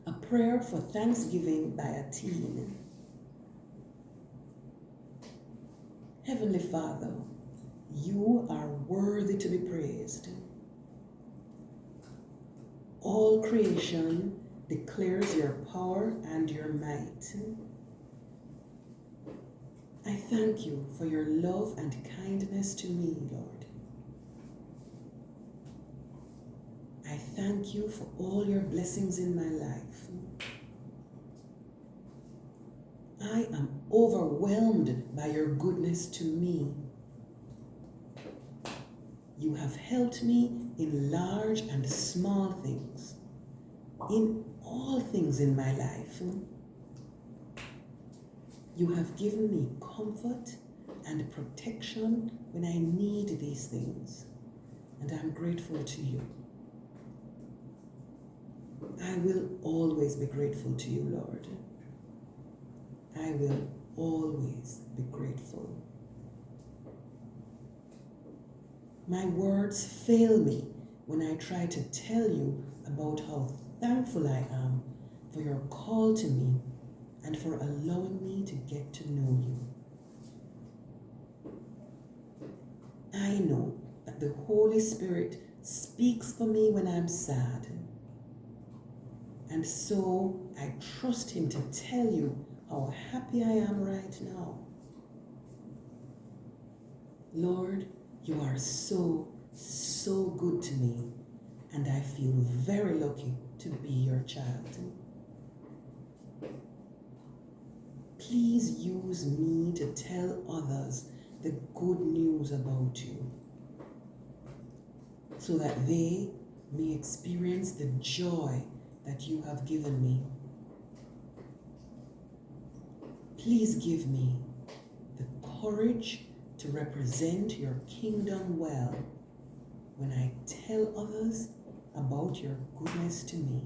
A prayer for thanksgiving by a teen. Heavenly Father, you are worthy to be praised. All creation declares your power and your might. I thank you for your love and kindness to me, Lord. I thank you for all your blessings in my life. I am overwhelmed by your goodness to me. You have helped me in large and small things, in all things in my life. You have given me comfort and protection when I need these things, and I'm grateful to you. I will always be grateful to you, Lord. I will always be grateful. My words fail me when I try to tell you about how thankful I am for your call to me and for allowing me to get to know you. I know that the Holy Spirit speaks for me when I'm sad. And so I trust him to tell you how happy I am right now. Lord, you are so, so good to me, and I feel very lucky to be your child. Please use me to tell others the good news about you, so that they may experience the joy that you have given me. Please give me the courage to represent your kingdom well when I tell others about your goodness to me.